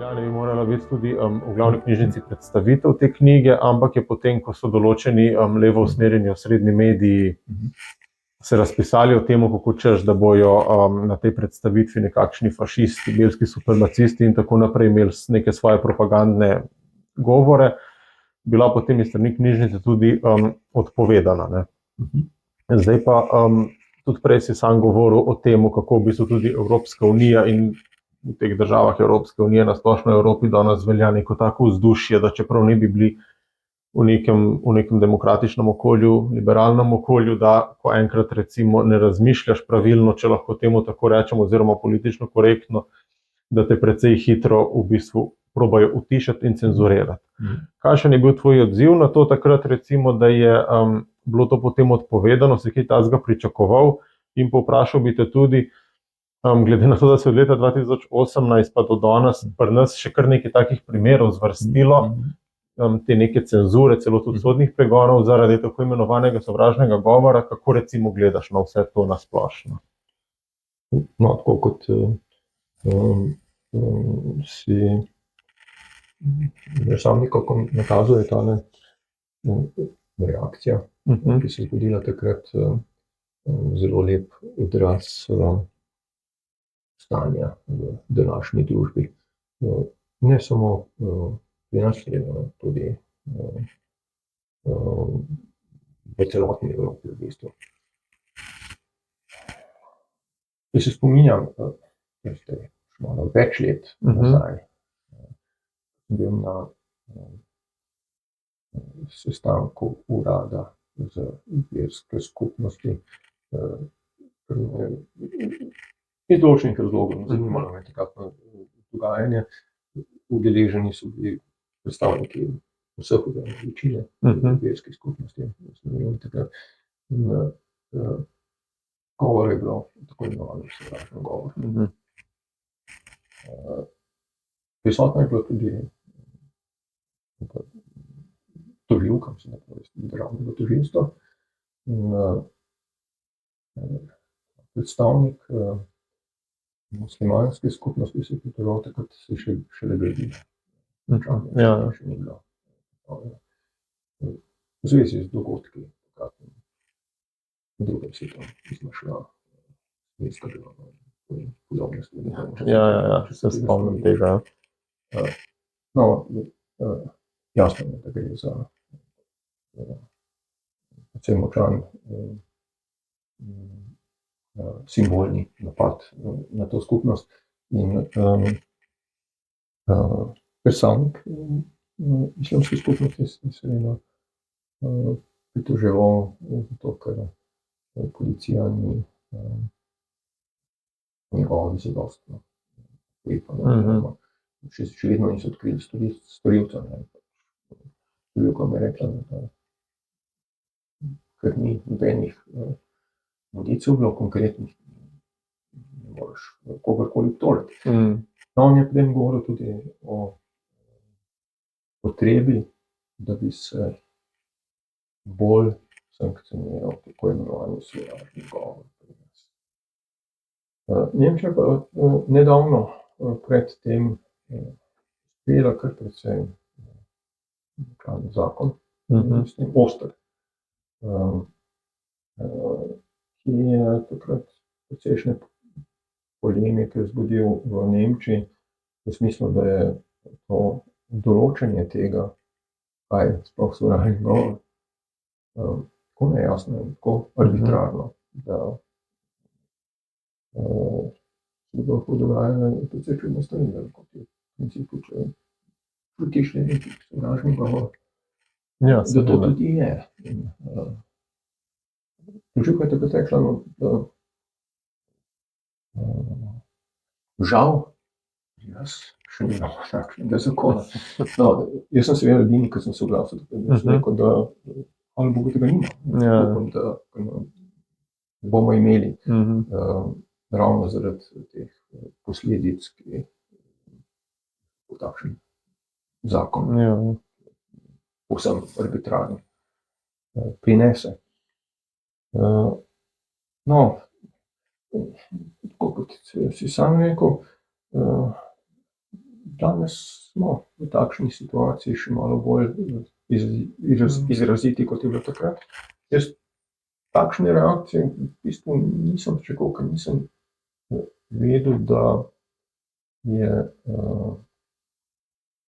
Ljubljani bi morala biti tudi v glavni knjižnici predstavitev te knjige, ampak je potem, ko so določeni levo usmerjeni osrednji mediji se razpisali o tem, kako češ, da bojo na tej predstavitvi nekakšni fašisti, belski supremacisti in tako naprej imeli neke svoje propagandne govore, bila potem iz strani knjižnice tudi odpovedana. Ne. Zdaj pa tudi prej si sam govoril o tem, kako v bistvu tudi Evropska unija in v teh državah Evropske unije, na splošno Evropi danes velja neko tako vzdušje, da čeprav ne bi bili v nekem demokratičnem okolju, liberalnem okolju, da ko enkrat recimo ne razmišljaš pravilno, če lahko temu tako rečemo, oziroma politično korektno, da te precej hitro v bistvu probajo utišati in cenzurirati. Kakšen je bil tvoj odziv na to takrat, recimo, da je bilo to potem odpovedano, si kaj takega pričakoval, in povprašal bi te tudi, glede na to, da se od leta 2018 pa do danes pri nas še kar nekaj takih primerov zvrstilo, te neke cenzure, celo tudi sodnih pregonov zaradi tako imenovanega sovražnega govora, kako recimo gledaš na vse to nasplošno? No, tako kot si sam nekako nakazuje ta reakcija, ki se je zgodila takrat, zelo lep odraz stanja v današnji družbi. Ne samo pri nas, tudi v celotni Evropi v bistvu. Jaz se spominjam, malo več let nazaj, bil na sestanku urada za verske skupnosti, iz določenih razlogov, zanimalo me takratno dogajanje. Udeleženi so bili predstavniki vseh večine verskih skupnosti. Govor je bilo tako imenovano sovražno govor. Prisotna je bila tudi tožilka, državnega tožilstva, in predstavnik muslimanske skupnosti se je pritoževal, takrat se šele gradil. Še ni bilo. V zvezi z dogodki, v drugem svetu, mislim, šla svetska delova in podobne stvari. Se spomnim tega. No, jasno je, da gre za predvsem močan simbolni napad na to skupnost, in predstavnik islamske skupnosti se seveda pritoževal zato, ker policija ni njegovi zadostno ukrepala. Še vedno niso odkrili storilca. Tožilka mi je rekla, da ker ni nobenih indicev bilo konkretnih, ne moreš kogarkoli obtožiti. No, on je potem govoril tudi o potrebi, da bi se bolj sankcioniral tako imenovani sovražni govor pri nas. Nemčija pa nedavno pred tem sprejela kar precej zakon, mislim, oster, ki je takrat precejšnje polemike vzbudil v Nemčiji, v smislu, da je to določanje tega, kaj je sploh sovražni govor, tako nejasno in tako arbitrarno, da se lahko dogaja precej čudne stvari, da kot je v principu, če čutiš neki sovražni govor, da to tudi je. Tožilka je takrat rekla, da žal jaz še nimam takšnega zakona. No, jaz sem seveda edini, ki sem se oglasil, da sem rekel, da hvala Bogu tega nima. Upam, da bomo imeli ravno zaradi teh posledic, ki bo takšen zakon povsem arbitrarno prinese. No, tako kot si sam rekel, danes smo v takšni situaciji še malo bolj izraziti, kot je bilo takrat. Jaz takšne reakcije v bistvu nisem pričakoval, ker nisem vedel, da je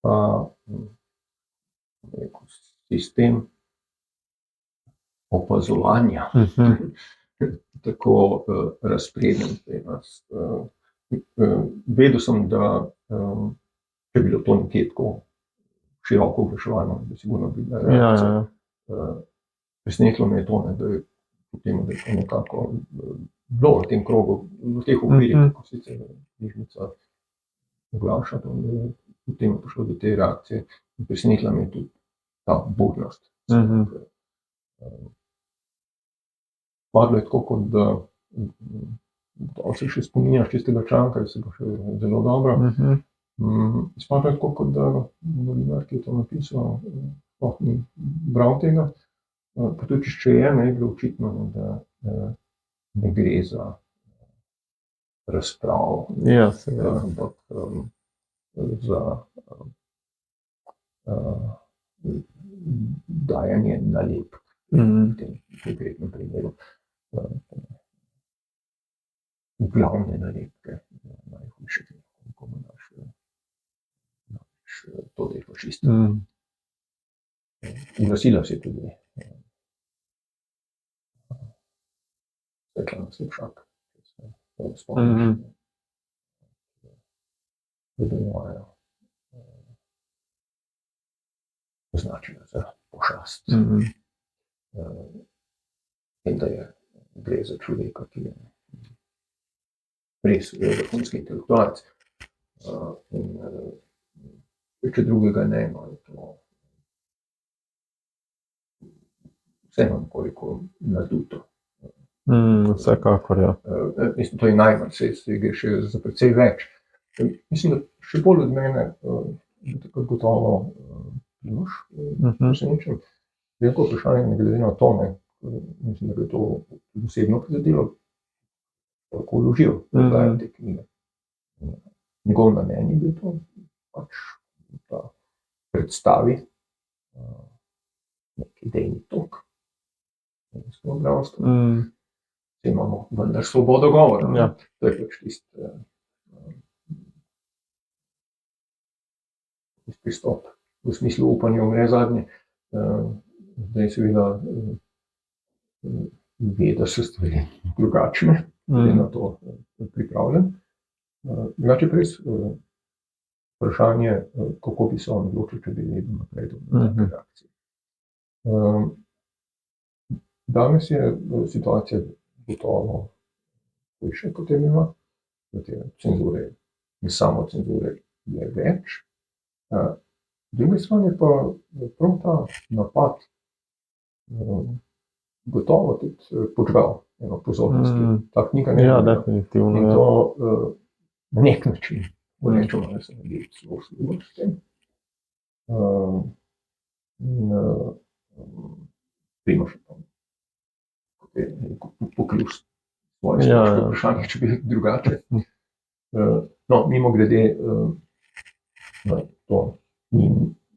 ta sistem opazovanja tako razpreden pri nas. Vedel sem, da če bi bilo to nekje tako široko oglaševano, da sigurno bi bila reakcija. Presenetilo me je to, da je potem, da je to nekako bilo v tem krogu, v teh okvirih, kako sicer knjižnica oglaša, potem je prišlo do te reakcije. Presenetila me je tudi ta budnost. Padlo je tako, kot da se še spominjaš tistega članka, se ga še zelo dobro. Spadlo je tako, kot da novinar, ki je to napisal, sploh ni bral tega. Pa tudi, če je, ne je bilo očitno, da ne gre za razpravo, ampak za dajanje nalepk v tem konkretnem primeru. Glavne nalepke, najhujše, komu daš to, da je fašist. Uglasila se je tudi Svetlana Slepšak, ki se spomniš, da bi mojo označila za pošast. In da gre za človeka, ki je res vrhunski intelektualec. In če drugega ne, je to vseeno nekoliko naduto. Vsekakor, ja. Mislim, to je najmanj, se gre še za precej več. Mislim, da še bolj od mene, tako gotovo Primož, presenečen. Veliko vprašanje ne glede na to, mislim, da bi to osebno prizadelo, kako vložil te knjige. Njegov namen je bil to, pač da predstavi nek idejni tok. Imamo vendar svobodo govora. To je pač tisti pristop. V smislu upanja umre zadnje. Zdaj seveda ve, da so stvari drugačne, je na to pripravljen. Drugače pa res vprašanje, kako bi se on odločil, če bi vedel naprej do take reakcije. Danes je situacija gotovo hujša, kot je bila. Cenzure in samocenzure je več. Druga stran je pa prav ta napad gotovo tudi počgal eno pozornosti. Ta knjiga ne je definitivno. in to na nek način, rečemo, da se ne bi celo služil s tem. Primož je pokril svoje splošno vprašanje, če bi drugače. No, mimogrede, to ni,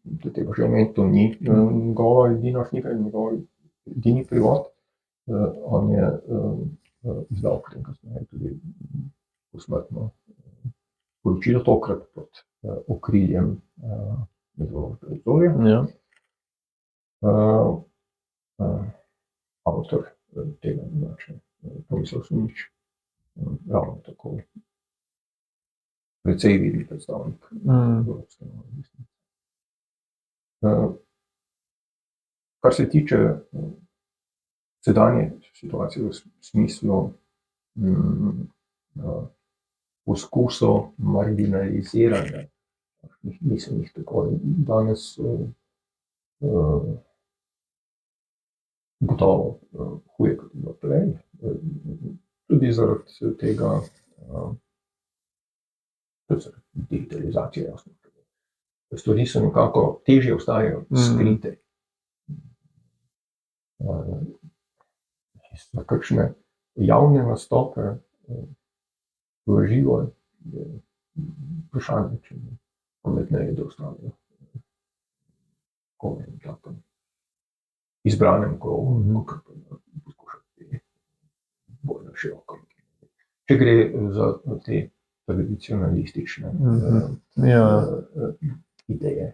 da tega že omeniti, to ni njegova edina knjiga, njegov edini prevod. On je izdal potem kasneje tudi posmrtno poročilo, tokrat pod okriljem izložbe Zorja. Avtor tega drugače, Tomislav Simič, ravno tako precej vidni predstavnik evropske neodvisnosti. Kar se tiče sedanje situacije v smislu poskusov marginaliziranja miselnih tokov, danes gotovo huje, kot je bilo prej. Tudi zaradi tega, digitalizacije, jasno. Stvari so nekako težje ostajajo skrite. Za kakšne javne nastope v živo je vprašanje, če pametneje, da ostanejo v takem izbranem krogu, kot pa poskušati bolj na široko. Če gre za te tradicionalistične ideje,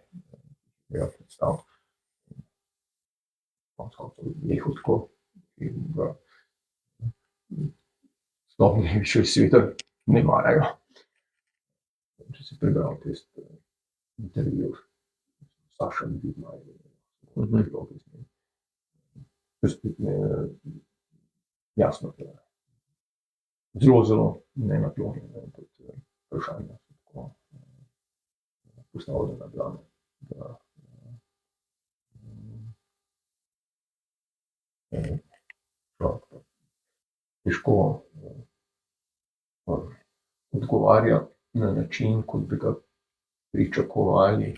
ki jih predstavlja. Lehotko in v slovni sveta ne marajo. Če si prebral test intervju s Sašem Vidmajem, jasno, da zelo nenaklonjeno vprašanje tako postavljena bila, da težko odgovarja na način, kot bi ga pričakovali,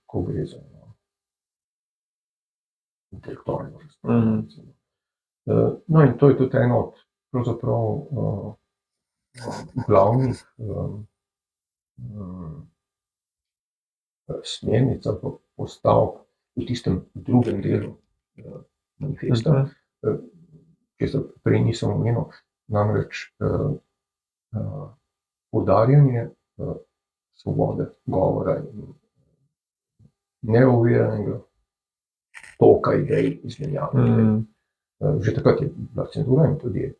ko gre za intelektualno razpravo. No, in to je tudi eno od pravzaprav glavnih smernic ali postavk v tistem drugem delu manifesta, česar prej nisem omenil, namreč poudarjanje svobode govora in neoviranega toka idej, izmenjave. Že takrat je bila cenzura in tudi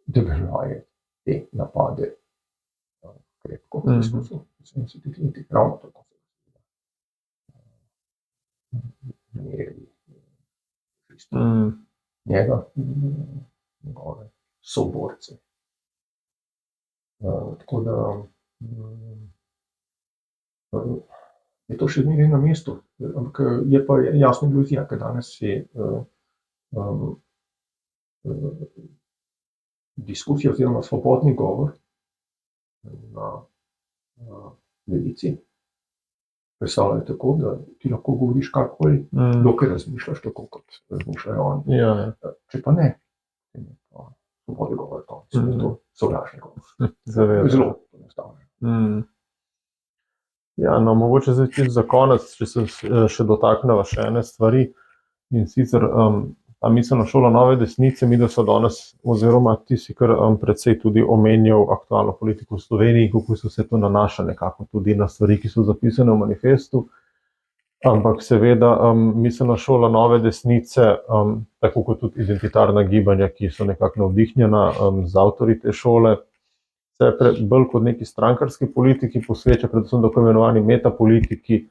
debeloje te napade krepko v 70-ih letih, ravno tako merili njega in njegove soborce. Tako da je to še zmeraj na mestu, ampak je pa jasna iluzija, ker danes je diskusija oziroma svobodni govor na levici predstavljajo tako, da ti lahko govoriš karkoli, dokler razmišljaš tako, kot razmišljajo oni. Če pa ne, svobodni govor, to sovražni govor. Zelo enostavno. Ja, no, mogoče zdaj čisto za konec, če se še dotakneva še ene stvari, in sicer ta miselna šola nove desnice, mi da so danes, oziroma ti si kar precej tudi omenjal aktualno politiko v Sloveniji, kako se vse to nanaša nekako tudi na stvari, ki so zapisane v manifestu, ampak seveda miselna šola nove desnice, tako kot tudi identitarna gibanja, ki so nekako navdihnjena z avtorji te šole, se bolj kot neki strankarski politiki posveča, predvsem tako imenovani metapolitiki,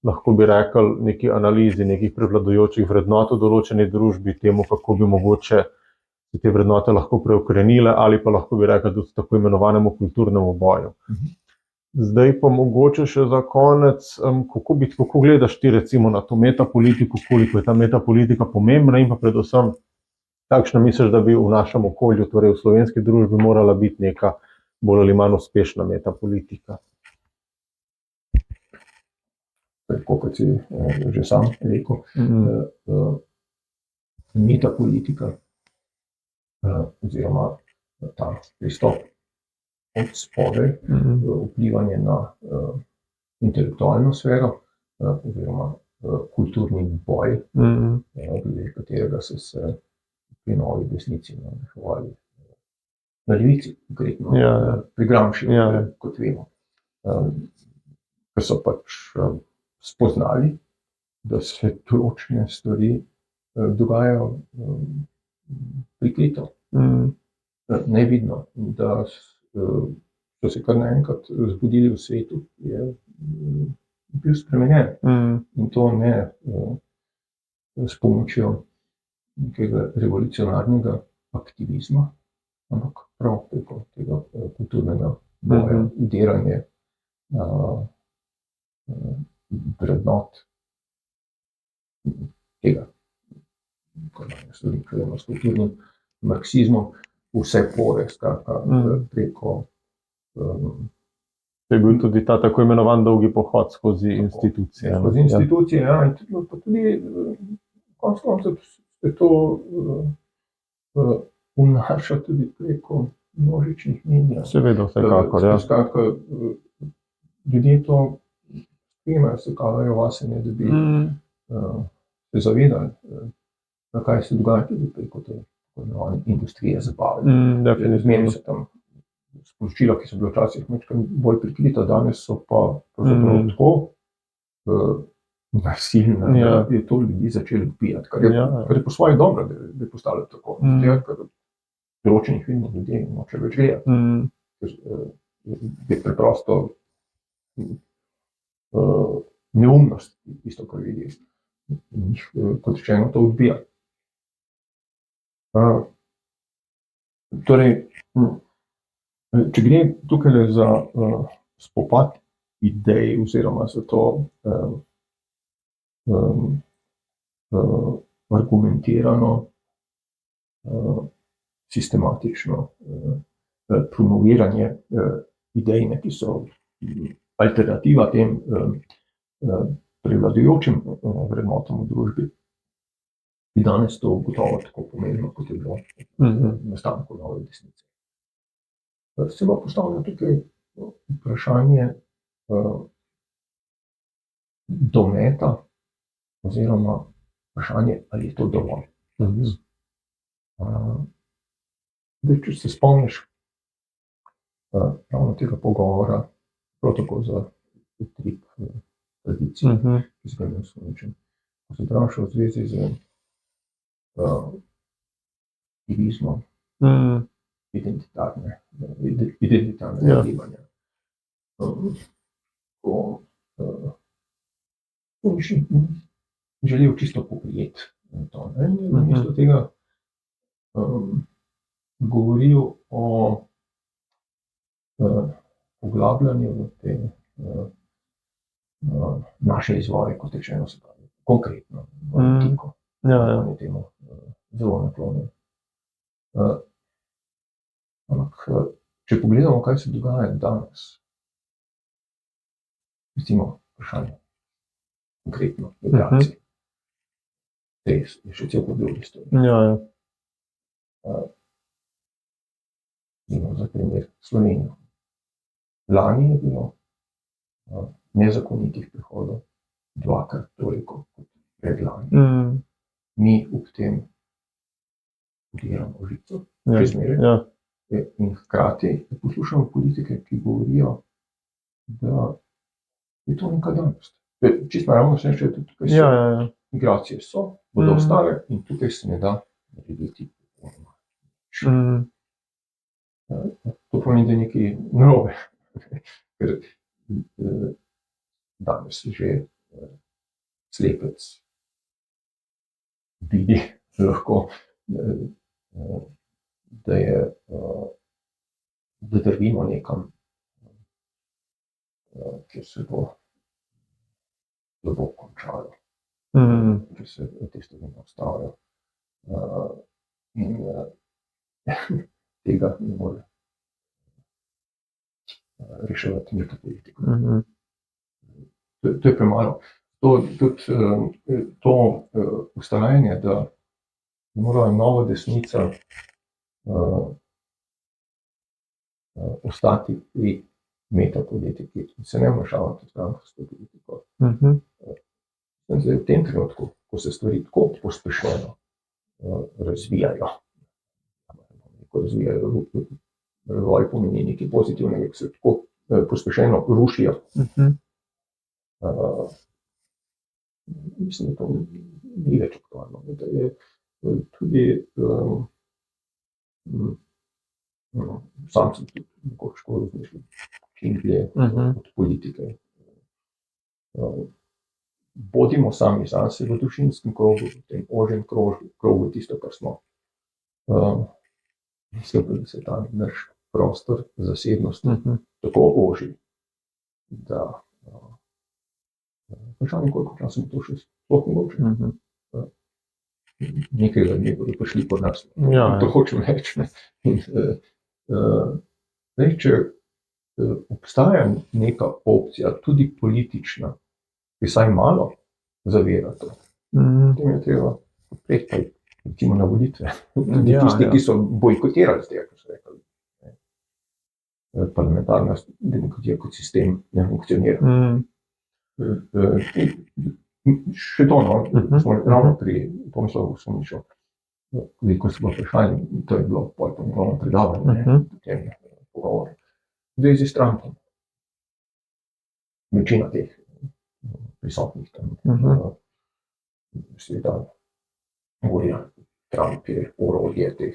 lahko bi rekli neki analizi nekih prevladujočih vrednot v določeni družbi, temu, kako bi mogoče te vrednote lahko preokrenile, ali pa lahko bi rekli tudi tako imenovanemu kulturnemu boju. Zdaj pa mogoče še za konec, kako gledaš ti recimo na to metapolitiko, koliko je ta metapolitika pomembna in pa predvsem, kakšna misliš, da bi v našem okolju, torej v slovenski družbi, morala biti neka bolj ali manj uspešna metapolitika? Tako kot si že sam rekel, metapolitika oziroma ta pristop od spodaj, vplivanje na intelektualno sfero oziroma kulturni boj, glede katerega so se pri novi desnici navduševali na levici, konkretno pri Gramsciju, kot vemo, ker so pač spoznali, da se določene stvari dogajajo prikrito, nevidno, da so se kar naenkrat zbudili v svetu, je bil spremenjen. In to ne s pomočjo nekega revolucionarnega aktivizma, ampak prav preko tega kulturnega boja, udiranje vrednot tega, kar se najdemo s kulturnim marksizmom, vse pore, skratka, preko. To je bil tudi ta tako imenovan dolgi pohod skozi institucije. Skozi institucije, ja, in tudi konec koncev se to vnaša tudi preko množičnih medijev. Seveda, vsekakor, ja. Skratka, ljudje to sprejemajo, se kavajo vase, ne, da bi se zavedali, kaj se dogaja tudi preko te industrije zabave. Zmerno se tam sporočila, ki so bila včasih nekaj bolj prikrita, danes so pa pravzaprav tako nasilna, da je to ljudi začeli odpijati, kar je po svoje dobro, da je postalo tako. Ker določenih filmov ljudje noče več gledati. Je preprosto neumnost, tisto, kar vidiš. In kot rečeno, to odbija. Torej, če gre tukaj za spopad idej oziroma za to argumentirano, sistematično promoviranje idej, ki so alternativa tem prevladujočim vrednotam v družbi, bi danes to gotovo tako pomembno, kot je bilo nastanku nove desnice. Se bo postavljeno tukaj vprašanje dometa oziroma vprašanje, ali je to dovolj. Če se spomniš ravno tega pogovora, prav tako za utrip tradicij, ki se ga ne osnovničem, ko se vprašal v zvezi z aktivizmom identitarnega gibanja. Ko bi želel čisto poprijeti to. Namesto tega govoril o poglabljanju v te naše izvore, kot rečeno, se pravi, konkretno, v antiko. On je temu zelo naklonjen. Ampak, če pogledamo, kaj se dogaja danes, recimo vprašanje, konkretno, migracij, res je še cel kup drugih stvari. Za primer Slovenijo. Lani je bilo nezakonitih prihodov dvakrat toliko kot predlani. Mi ob tem udiramo žico, še zmeraj. In hkrati poslušamo politike, ki govorijo, da je to neka danost. Čisto naravno se reče, da tukaj so migracije so, bodo ostale in tukaj se ne da narediti. To pomeni, da je nekaj narobe, ker danes že slepec vidi lahko, da drvimo nekam, kjer se bo slabo končalo, če se te stvari ne ustavijo. In tega ne more reševati neka politika. To je premalo. Tudi to vztrajanje, da mora nova desnica ostati pri metapolitiki in se ne vmešavati v strankarsko politiko. Zdaj, v tem trenutku, ko se stvari tako pospešeno razvijajo, razvoj pomeni nekaj pozitivnega, ki se tako pospešeno rušijo. Mislim, da to ni več aktualno, da je tudi sam sem tudi nekoliko razmišljal, čim dlje od politike. Bodimo sami zase v družinskem krogu, v tem ožjem krogu, tisto, kar smo. Mislim, da se ta naš prostor zasebnosti tako oži, da vprašanje, koliko časa bo to še sploh mogoče. Nekaj ljudje bodo prišli pod nas. To hočem reči. Če obstaja neka opcija, tudi politična, ki vsaj malo zavira to, potem je treba podpreti, recimo na volitve. Tudi tisti, ki so bojkotirali z tega, ko so rekli. parlamentarna demokracija kot sistem ne funkcionira. Še to, smo ravno pri Tomislavu Soniču, ko se bo vprašali, to je bilo po njegovem predavanju, pogovor, v zvezi s Trumpom. Večina teh prisotnih tam, seveda, govorijo, Trump je orodje teh,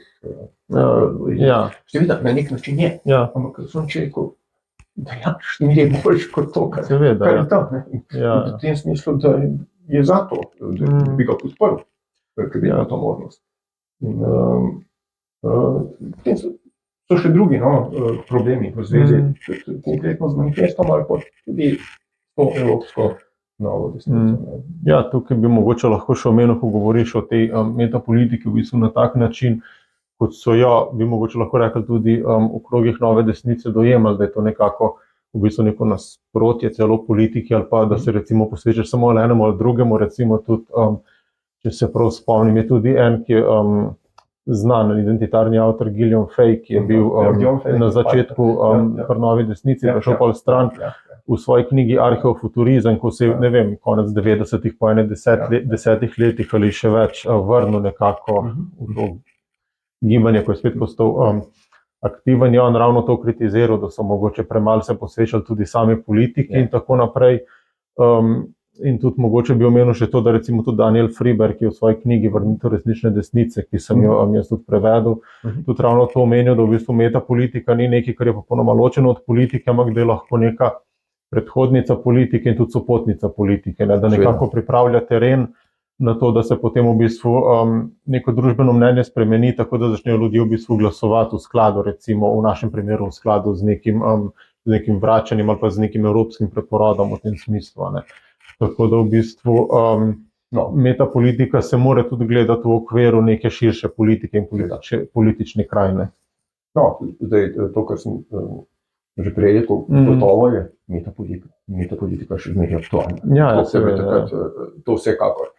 seveda, na nek način je, ampak Sonič je rekel, da mi je boljš kot to, kar je tam. V tem smislu, da je za to, da bi ga podprl, ker bi imel to možnost. In potem so še drugi problemi v zvezi konkretno z manifestom ali pa tudi to evropsko novo desnico. Ja, tukaj bi mogoče lahko še omenil, ko govoriš o tej metapolitiki v bistvu na tak način, kot so bi mogoče lahko rekli tudi v krogih nove desnice dojemali, da je to nekako v bistvu neko nasprotje celo politiki ali pa da se recimo posvečaš samo enemu ali drugemu, recimo tudi, če se prav spomnim, je tudi en, ki je znan identitarni avtor Guillaume Fay, ki je bil na začetku pri novi desnici, pa šel pa stran v svoji knjigi Arheofuturizem, ko se je, ne vem, konec 90-ih, po 10 letih ali še več vrnil nekako v to gibanje, ko je spet postal aktiven, je on ravno to kritiziral, da so mogoče premalo se posvečali tudi sami politiki in tako naprej. In tudi mogoče bi omenil še to, da recimo tudi Daniel Friedberg, ki je v svoji knjigi Vrnitev resnične desnice, ki sem jo jaz tudi prevedel, tudi ravno to omenil, da v bistvu metapolitika ni nekaj, kar je popolnoma ločeno od politike, ampak da je lahko neka predhodnica politike in tudi sopotnica politike, da nekako pripravlja teren na to, da se potem v bistvu neko družbeno mnenje spremeni, tako da začnejo ljudje v bistvu glasovati v skladu, recimo v našem primeru v skladu z nekim vračanjem ali pa z nekim evropskim preporodom v tem smislu. Tako da v bistvu metapolitika se mora tudi gledati v okviru neke širše politike in politične krajine. No, zdaj to, kar sem že prej rekel, gotovo je metapolitika še zmeraj aktualna. Ja, seveda. To vsekakor.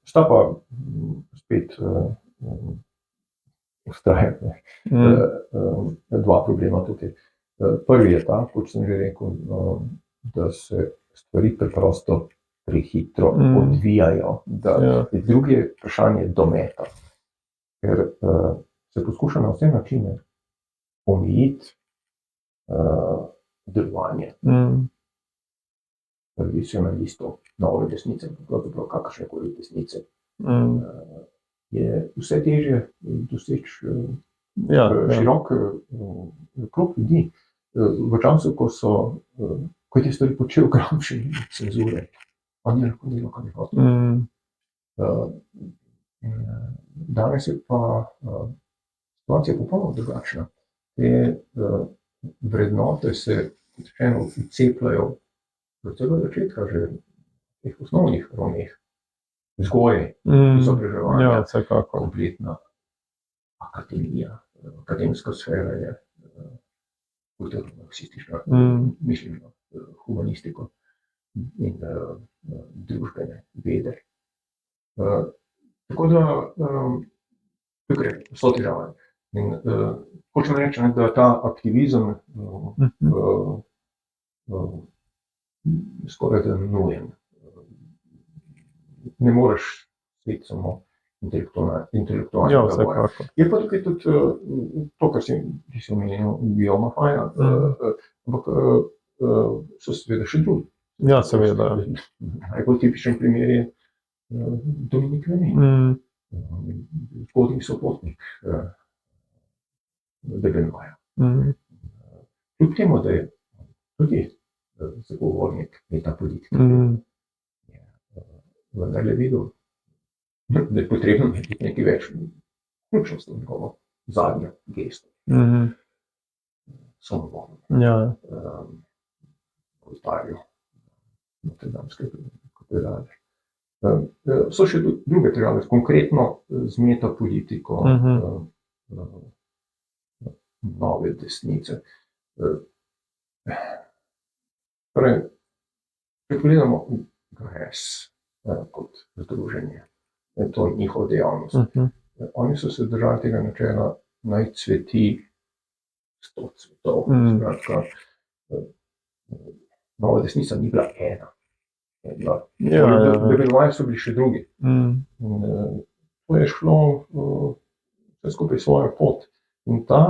Sta pa spet ostaje dva problema tukaj. Prvi je ta, kot sem že rekel, da se stvari preprosto prehitro odvijajo. Drugi je vprašanje dometa, ker se poskuša na vse načine omejiti delovanje tradicionalistov nove desnice, pravzaprav kakršnekoli desnice. Je vse težje doseči širok krog ljudi. V času, ko je te stvari počel Gramsci cenzure, on je lahko delal, kar je hotel. Danes je pa situacija popolnoma drugačna. Te vrednote se vcepljajo od vsega začetka, že v teh osnovnih ravneh vzgoje, izobraževanja, kompletna akademija, akademska sfera je kulturno-marksistična, mišljeno humanistiko in družbene vede. Tako da tukaj so težave. Hočem reči, da ta aktivizem skoraj da nujen. Ne moreš biti samo intelektualnega boja. Je pa tukaj tudi to, kar si omenil, Guillauma Faya, ampak so seveda še drugi. Ja, seveda. Najbolj tipičen primer je Dominik Venin, zgodnji sopotnik Degenmaja. Kljub temu, da je tudi zagovornik metapolitike, vendar je videl, da je potrebno narediti nekaj več, vključno s njegovo zadnjo gesto. Samovolno. Ozdarjo Notre-Damske katedrale. So še druge težave, konkretno z metapolitiko nove desnice. Torej, če pogledamo GRES kot združenje, to je njihova dejavnost. Oni so se držali tega načela, naj cveti 100 cvetov. Skratka, nova desnica ni bila ena. Benovaji so bili še drugi. To je šlo vse skupaj svojo pot. In ta,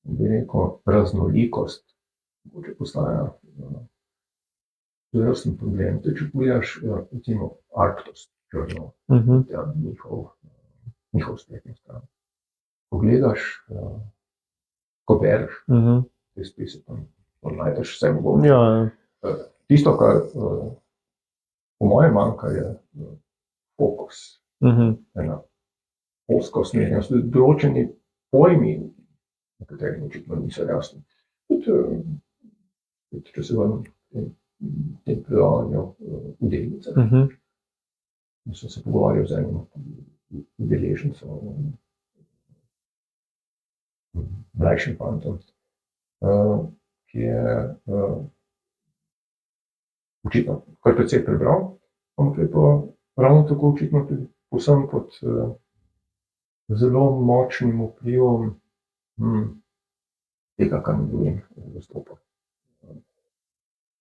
bi rekel, raznolikost mogoče postaja zelo problem. Če pogledaš, recimo, Arktos, Journal, njihov spletni stran. Pogledaš, ko bereš, te spise, tam najdeš vse mogoče. Tisto, kar po mojem manjka, je fokus. Ena ozka usmerjenost. Določeni pojmi, nekateri očitno niso jasni. Tudi, če se vrnem v tem predavanju v delnicah, sem se pogovarjal z enim udeležencem, mlajšim fantom, ki je očitno kar precej prebral, ampak je pa ravno tako očitno tudi povsem pod zelo močnim vplivom tega, kar mi govorim, zastopa.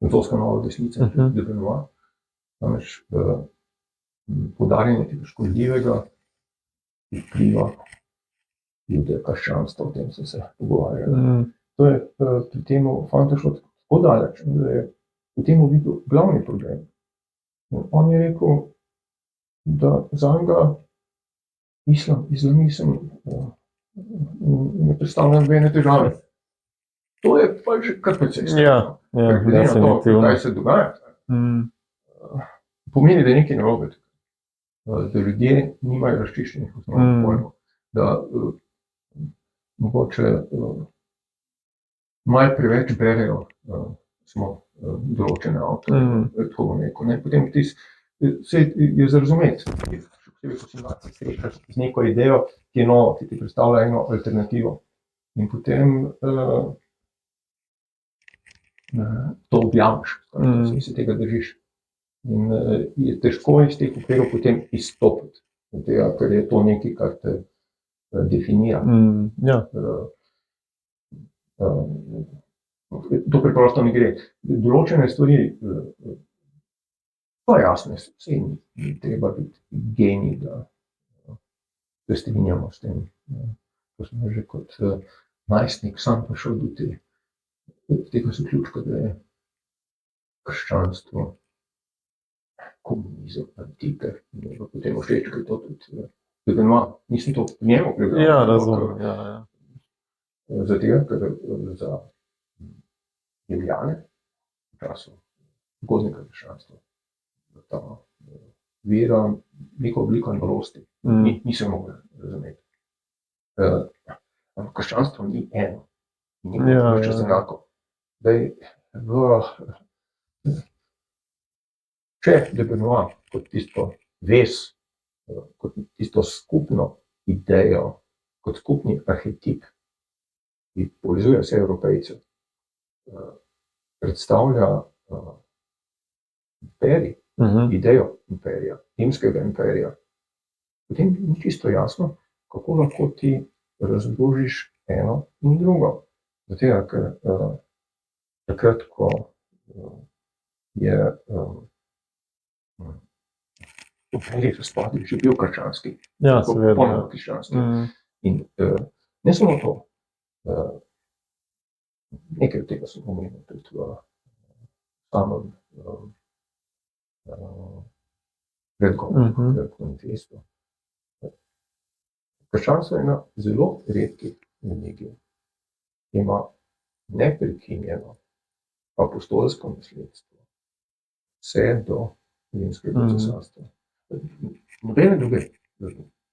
Francoska nova desnica, de Benoit, namreč poudarjanje tega škodljivega vpliva ljudi krščanstva, o tem sem se pogovarjal. To je pri tem fantu šlo tako daleč, da je v tem videl glavni problem. On je rekel, da zanjega islamizem ne predstavlja nobene težave. To je pa že kar precej strano. Kaj se dogaja? Pomeni, da je nekaj narobe. Da ljudje nimajo razčiščenih osnovnih pojmov. Da mogoče malo preveč berejo smo določene avtorje, tako bom rekel. Potem vse je za razumeti. Še srečaš z neko idejo, ki je nova, ki ti predstavlja eno alternativo. In potem to objaviš, se tega držiš. In je težko iz teh okvirov potem izstopiti, ker je to nekaj, kar te definira. To preprosto ne gre. Določene stvari pa jasne, vse ni treba biti genij, da se strinjamo s tem. Ko sem že kot najstnik sam prišel do tega zaključka, da je krščanstvo, komunizem, antike, potem všeč, ker je to tudi de Benoit. Nisem to v njemu prebral. Ja, razumem. Zato, ker za Rimljane v času zgodnjega krščanstva ta vera neko obliko norosti. Nisem mogel razumeti. Krščanstvo ni eno. Ni čez enako. Če de Benoit kot tisto vez, kot tisto skupno idejo, kot skupni arhetip, ki povezuje vse Evropejce, predstavlja imperij, idejo imperija, rimskega imperija, potem ni čisto jasno, kako lahko ti razdružiš eno in drugo. Zato, ker takrat, ko je imperij razpadel, že bil krščanski, popolnoma krščanski. In ne samo to, nekaj od tega sem omenil tudi v samem predgovoru, manifestu. Krščanstvo je ena zelo redkih religij, ki ima neprekinjeno apostolsko nasledstvo vse do rimskega cesarstva. Nobene druge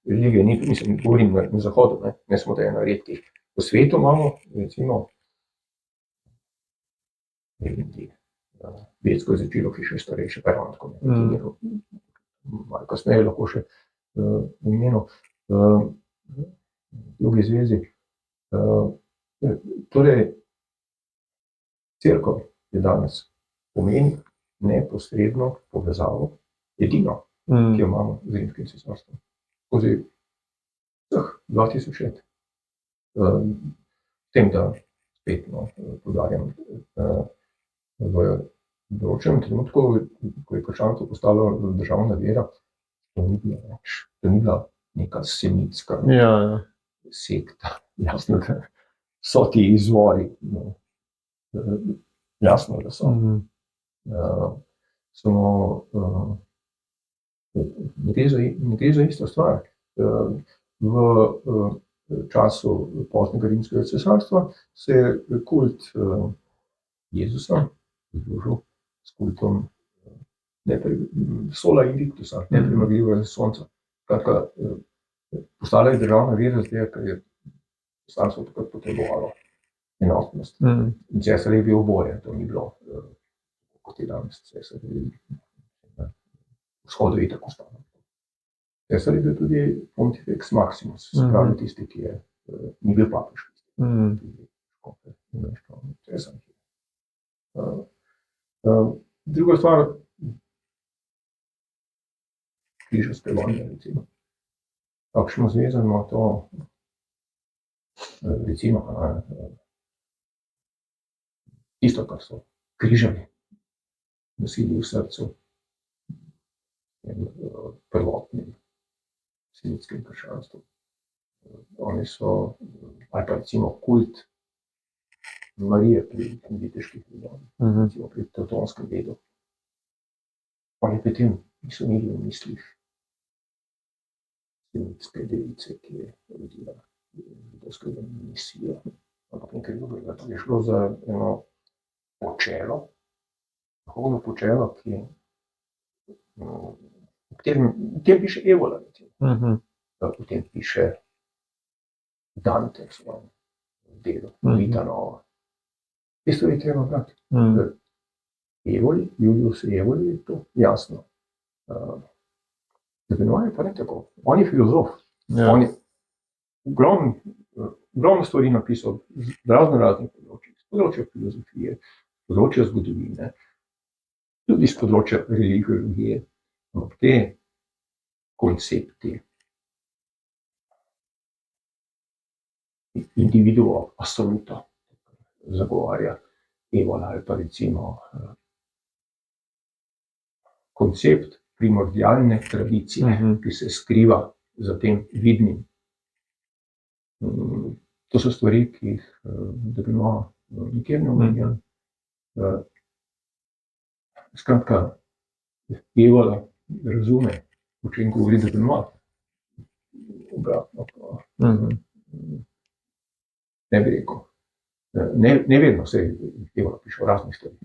religije ni, mislim, govorim na zahodu, ne samo da je ena redkih. Po svetu imamo, recimo, vedsko izročilo, ki še starejše, Perantko, malo kasneje lahko še omenil, drugi zvezi. Torej, cerkev je danes pomeni neposredno povezavo, edino, ki jo imamo z rimskim cesarstvom. Skozi vseh 2000 let. S tem, da spet poudarjam, v določenem trenutku, ko je krščanstvo postalo državna vera, to ni bilo več. To ni bila neka semitska sekta. Jasno, da so ti izvori. Jasno, da so. Samo ne gre za isto stvar. V času poznega rimskega cesarstva se je kult Jezusa združil s kultom sola invictusa, nepremagljivega sonca. Skratka, postala je državna vera zdaj, ker je cesarstvo takrat potrebovalo enotnost. Cesar je bil oboje, to ni bilo, kot je danes cesar. Vzhodu je tako stalo. Cesar je bil tudi Pontifex Maximus, se pravi tisti, ki je ni bil papež. Druga stvar, križarske vojne, recimo. Kakšno zvezo ima to, recimo, tisto, kar so križarji nosili v srcu, prvotnim semitskim krščanstvom. Oni so, ali pa recimo kult Marije pri viteških ljudeh, recimo pri tevtonskem vedu. Oni pri tem niso imeli v mislih semitske device, ki je rodila židovskega mesija, ampak nekaj drugega. Je šlo za eno počelo, duhovno počelo, v tem piše Evola, v tem piše Dante v svojem delu, Vita Nova. Te stvari treba brati. Evoli, Julius Evoli je to jasno. Benoit je pa ne tako. On je filozof. On je ogromno stvari napisal z raznih področjih. Z področja filozofije, z področja zgodovine, tudi z področja religije. Ampak te koncepti individuo absoluto zagovarja Evola, ali pa recimo koncept primordialne tradicije, ki se skriva za tem vidnim. To so stvari, ki jih Benoit nikjer ne omenja. Skratka, Evola razume, o čem govori Benoit. Obratno, ne bi rekel. Ne vedno se Evola piše o raznih stvareh.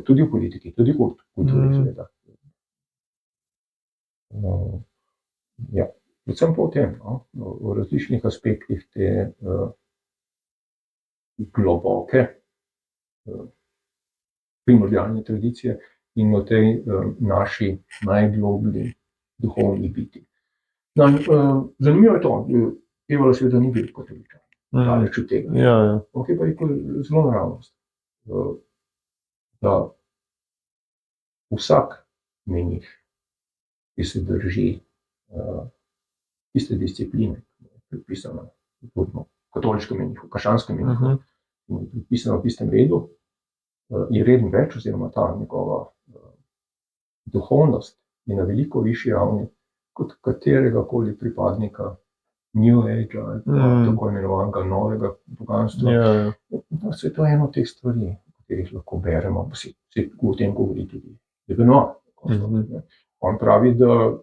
Tudi v politiki, tudi v kulturi, seveda. Predvsem pa o tem, o različnih aspektih te globoke primordialne tradicije in o tej naši najgloblji duhovni biti. Zanimivo je to, Evola seveda ni bil katoličan, daleč od tega. Ok, pa je zelo naravnost, da vsak menih, ki se drži tiste discipline, predpisano v katoliškem menihu, krščanskem menihu, predpisano v tistem redu, je reden več, oziroma ta njegova duhovnost je na veliko višji ravni kot katerega koli pripadnika New Age ali tako imenovanega novega poganstva. Se to je eno od teh stvari, o katerih lahko beremo, pa se o tem govori tudi Benoit. On pravi, da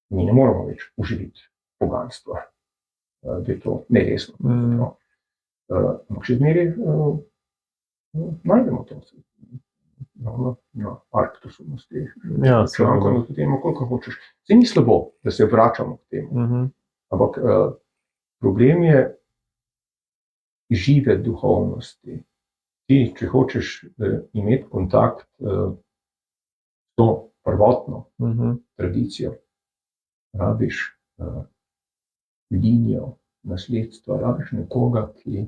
mi ne moramo več uživiti poganstva, da je to neresno. Ampak še zmeraj najdemo to. Na Arktusu, na teh člankov, na temo, koliko hočeš. Saj ni slabo, da se vračamo k temu. Ampak problem je žive duhovnosti. Ti, če hočeš imeti kontakt s to prvotno tradicijo, rabiš linijo nasledstva, rabiš nekoga, ki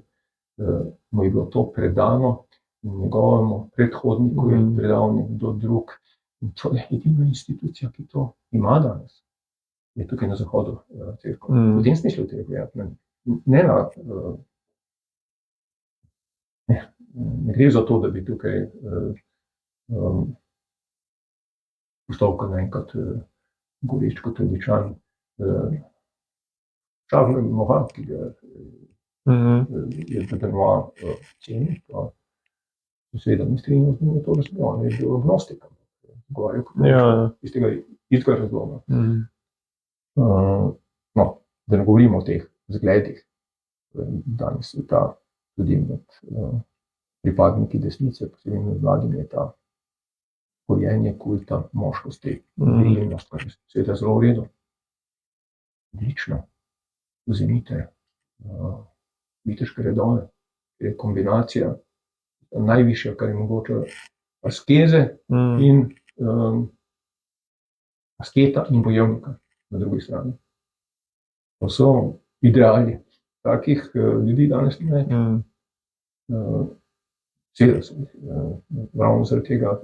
mu je bilo to predano in njegovemu predhodniku je predal nekdo drug. In to je edina institucija, ki to ima danes. je tukaj na zahodu cerkev. V tem smislu treba gledati. Ne gre za to, da bi tukaj postal kar naenkrat goreč kot običajen. Čarl Mohan, ki ga je Benoit cenil, pa seveda ni strinjal z njim, to razumel, on je bil agnostik, govoril iz tega istega razloga. No, da ne govorimo o teh zgledih danes sveta, tudi med pripadniki desnice, posebej med mladimi, je ta gojenje kulta moškosti, virilnost, kar je seveda zelo v redu. Odlično. Vzemite viteške redove, je kombinacija najvišja, kar je mogoče, askeze in asketa in bojevnika na drugi strani. To so ideali. Takih ljudi danes ne več. Seveda so jih, ravno zaradi tega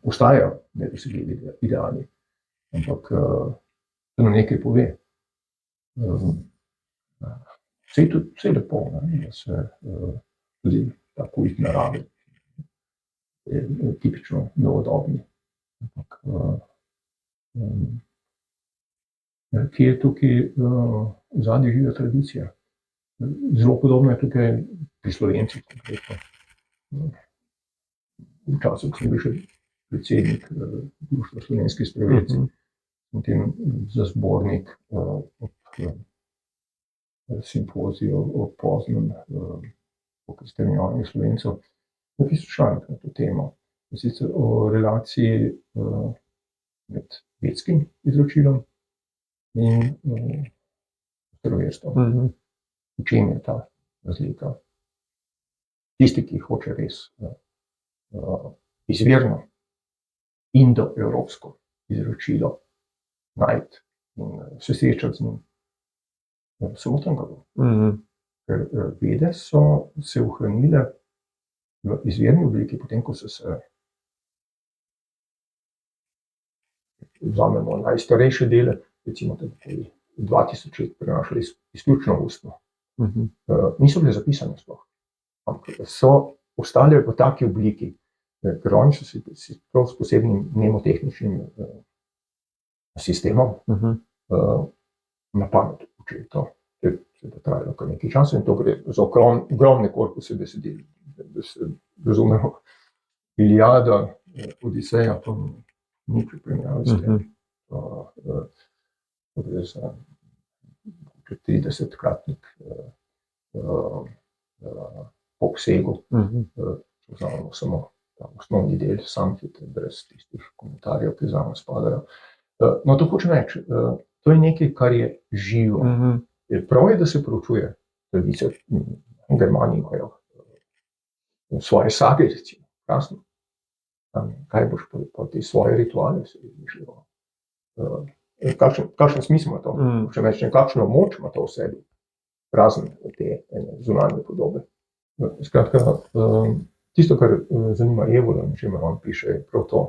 ostajajo nedosegljivi ideali. Ampak to nam nekaj pove. Vse je lepo, da se tudi ta kult narave je tipično novodobni. Ampak kje je tukaj v zadnji živa tradicija? Zelo podobno je tukaj pri Slovencih. V času, ko sem bil še predsednik Društva slovenskih strojevrci, potem za zbornik ob simpoziju o poznem pokristjanovanju Slovencev napisal članek na to temo. In sicer o relaciji med vetskim izročilom in strojevrstvom. V čem je ta razlika? Tisti, ki hoče res izvirno indoevropsko izročilo najti in se srečati z njim, samo tam ga bo. Ker vede so se ohranile v izvirni obliki, potem ko so se, vzamemo najstarejše dele, recimo tudi 2000 let prenašali izključno ustno. Niso bile zapisane sploh, ampak so ostale v taki obliki, ker oni so si prav s posebnim mnemotehničnim sistemom na pamet učili to. To je trajalo kar nekaj časa in to gre za ogromne korpuse besedil, da se razumemo. Iliada, Odiseja, to ni pri primerjavi s tem. To gre za 30-kratnik po obsegu, če vzamemo samo osnovni del samfite, brez tistih komentarjev, ki zraven spadajo. No, to hočem reči, to je nekaj, kar je živo. Prav je, da se proučuje tradicijo. V Germaniji imajo svoje sage, recimo, krasno. Kaj boš pa te svoje rituale se izmišljal? Kakšen smisel ima to? Če reči, kakšno moč ima to v sebi, razen te zunanje podobe. Skratka, tisto, kar zanima Evola, na čemer on piše, je prav to.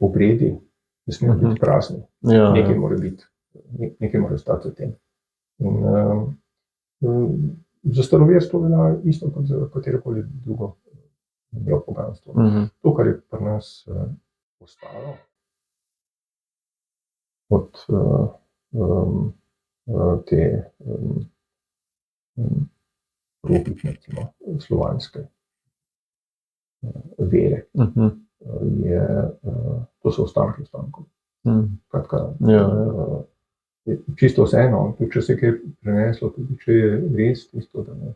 Obredi ne smejo biti prazni. Nekaj mora biti, nekaj mora ostati za tem. Za staroverstvo velja isto kot za katerokoli drugo poganstvo. To, kar je pri nas ostalo od te prvobitne, slovanske vere, to so ostanki ostankov. Čisto vseeno, tudi če se je kaj preneslo, tudi če je res tisto, da ne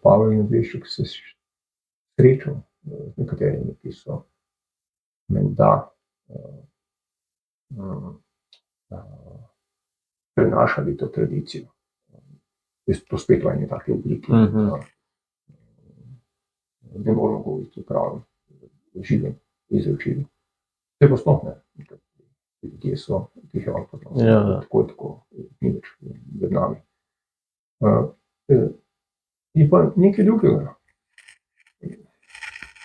Pavel Medvešček se srečal z nekaterimi, ki so menda prenašali to tradicijo. To spet v eni taki obliki. Ne moramo govoriti o pravem živem izročilu. Te pa sploh ne. Ljudje so, ki jih je on poznal, tako ni več med nami. Je pa nekaj drugega.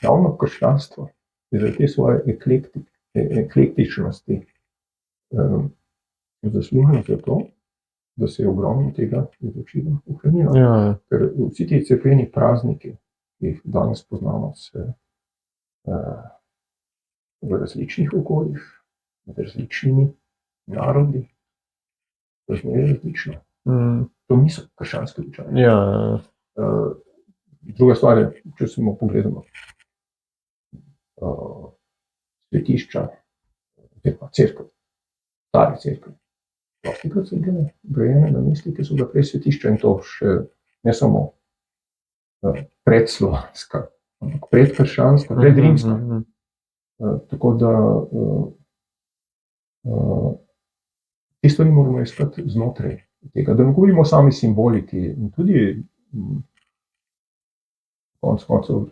Ravno krščanstvo zaradi te svoje eklektičnosti zaslužen za to, da se je ogromno tega izločilo ohranilo. Ja. Ker vsi ti cerkveni prazniki, ki jih danes poznamo, se v različnih okoljih, med različnimi narodi, razmerje različno. To niso krščanske običaje. Ja. Druga stvar je, če samo pogledamo svetišča, cerkev, stare cerkve. Dostikrat so bile grajene na mestih, ki so bile prej svetišča, in to še ne samo predslovanska, ampak predkrščanska, predrimska. Tako da te stvari moramo iskati znotraj tega, da ne govorimo o sami simboliki in tudi konec koncev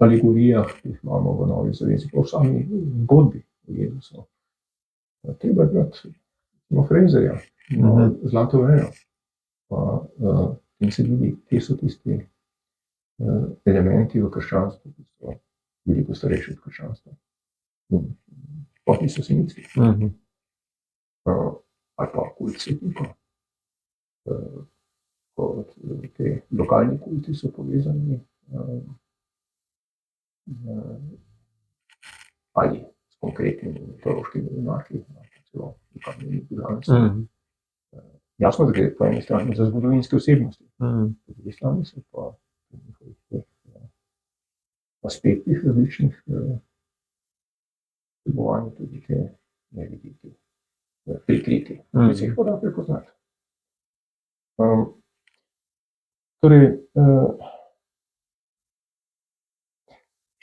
alegorijah, ki jih imamo v Novi zavezi, pa v sami zgodbi o Jezusu. Treba je brati Frezerja, Zlato vejo, in se vidi, kje so tisti elementi v krščanstvu, ki so veliko starejši od krščanstva. Pa niso semitski. Ali pa kult svetnikov. Te lokalni kulti so povezani ali s konkretnimi mitološkimi junaki, celo lokalnimi božanstvi. Jasno, da gre po eni strani za zgodovinske osebnosti, po drugi strani so pa v njihovih aspektih različnih vsebovanj tudi te vidiki prikriti, ki se jih pa da prepoznati. Torej,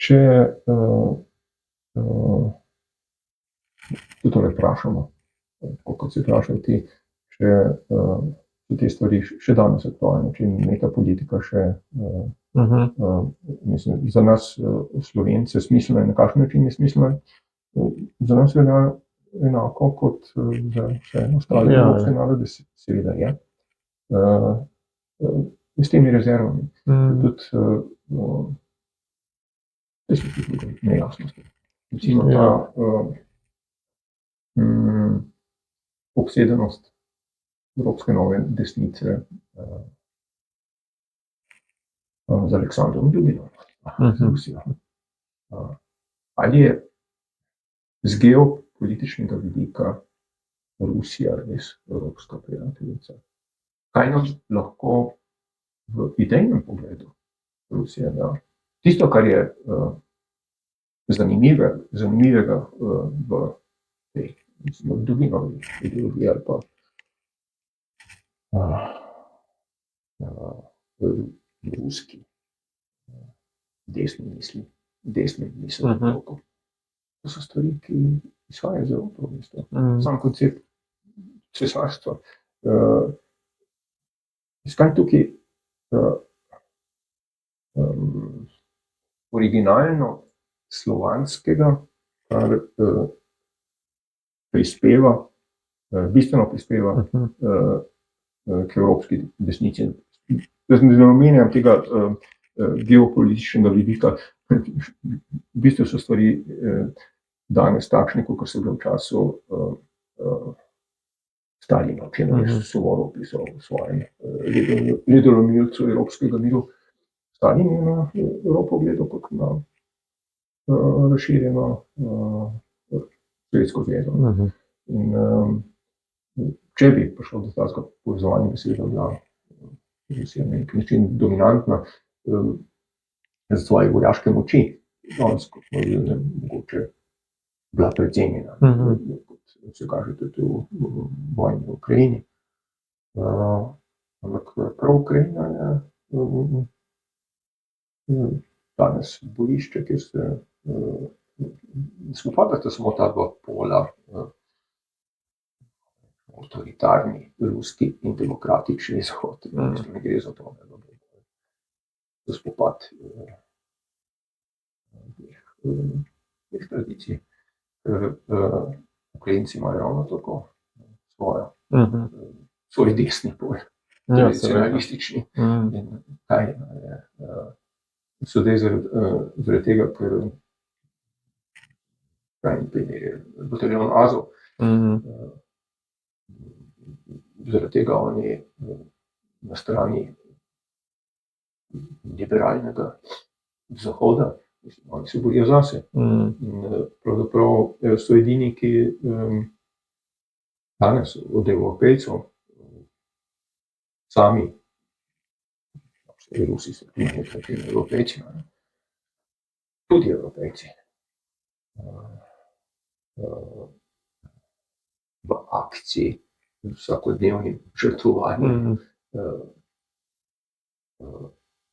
če tudi vprašamo, kot si vprašal ti, če so te stvari še danes aktualne, če je metapolitika še mislim, za nas Slovence smiselna in na kakšen način je smiselna, za nas velja enako kot za vse ostale evropske narode, seveda je. S temi rezervami. Tudi nejasnosti. Recimo ta obsedenost evropske nove desnice z Aleksandrom Ljubinom, z Rusijo. Ali je z geopolitičnega vidika Rusija res evropska prijateljica? Kaj nam lahko v idejnem pogledu Rusija da? Tisto, kar je zanimivega v tej Duginovi ideologiji ali pa ruski desni misli, to so stvari, ki izhajajo iz Evrope v bistvu. Sam koncept cesarstva. Iskaj tukaj originalno slovanskega, kar bistveno prispeva k evropski desnici. Jaz ne omenjam tega geopolitičnega vidika, v bistvu so stvari danes takšne, kot so bile v času Stalina, če je Suvorov pisal v svojem ledolomilcu evropskega miru. Stalin je na Evropo gledal kot na razširjeno Sovjetsko zvezo. In če bi prišlo do takega povezovanja, bi seveda bila Rusija na nek način dominantna za svoje vojaške moči. Danes, kot smo videli, mogoče bila precenjena, kot se kaže tudi v vojni v Ukrajini. Ampak prav Ukrajina je danes bojišče, kjer se spopadata samo ta dva pola, avtoritarni, ruski in demokratični zahod. Ne gre za to, za spopad teh tradicij. Ukrajinci imajo ravno tako svoj desni pol, tradicionalistični. In kaj je sedaj zaradi tega, ker pravim primer je bataljon Azov, zaradi tega oni na strani liberalnega zahoda, oni se borijo zase. In pravzaprav so edini, ki danes od Evropejcev sami, Rusi so tudi nekateri Evropejci, tudi Evropejci, v akciji, vsakodnevnim žrtvovanjem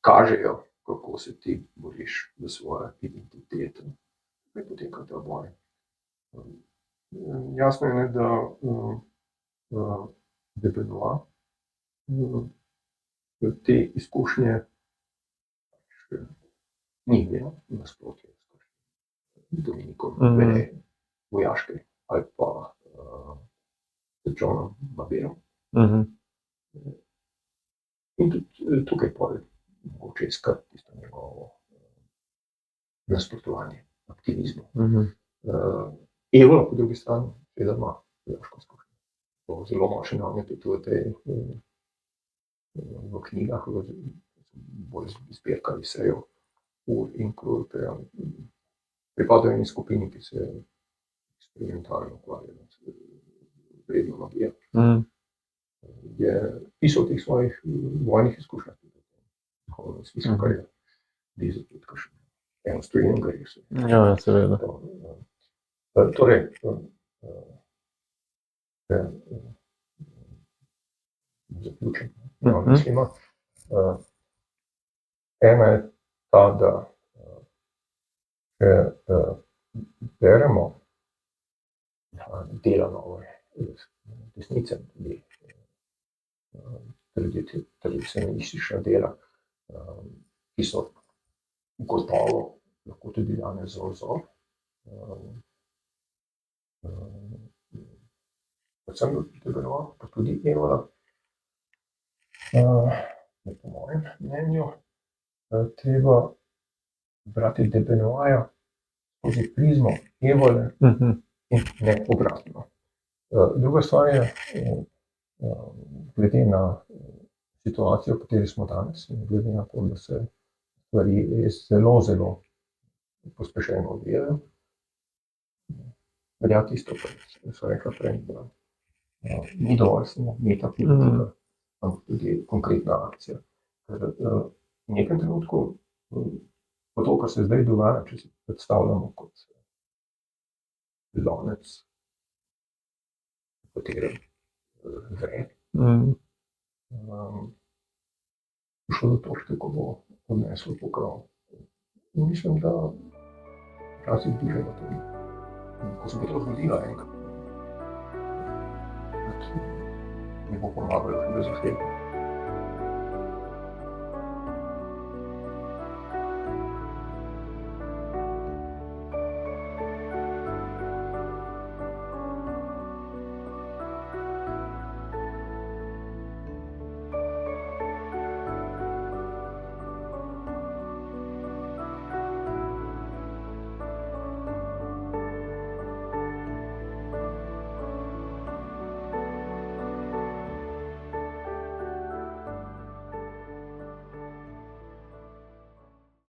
kažejo, kako se ti boriš za svojo identiteto, kaj poteka ta boj. Jasno je, da Benoit te izkušnje ni imel nasprotje s Dominikom Bene, vojaške, ali pa s Johnom Maberom. In tudi tukaj mogoče iskati tisto njegovo nasprotovanje aktivizmu. Evo, po drugi strani, seveda ima vojaško izkušnjo. To zelo močen namen tudi v knjigah, bolj zbirka esejev Ur in Krul, pripadajo eni skupini, ki se eksperimentalno ukvarjajo z vredno magijo. Je pisal teh svojih vojnih izkušnjah, v smislu, kar je blizu tudi kakšen enostrijen gre. Ja, seveda. Torej, zaključim, mislimo. Ena je ta, da če beremo dela nove desnice, tradicionalistična dela, ki so gotovo lahko tudi danes za vzor. Predvsem Benoit, pa tudi Evola, po mojem mnenju, treba brati Benoita skozi prizmo Evole in ne obratno. Druga stvar je, glede na situacijo, v kateri smo danes, in glede na to, da se stvari res zelo, zelo pospešeno odvijajo, velja tisto, kar so rekla prej, da ni dovolj samo metapolitika, ampak tudi konkretna akcija. Ker v nekem trenutku, pa to, kar se zdaj dogaja, če si predstavljamo kot lonec, v katerem vre, prišlo do točke, ko bo odneslo pokrov. In mislim, da včasih bližamo tudi. Ko se bo to zgodilo enkrat, ne bo pomagalo, da zahtevamo.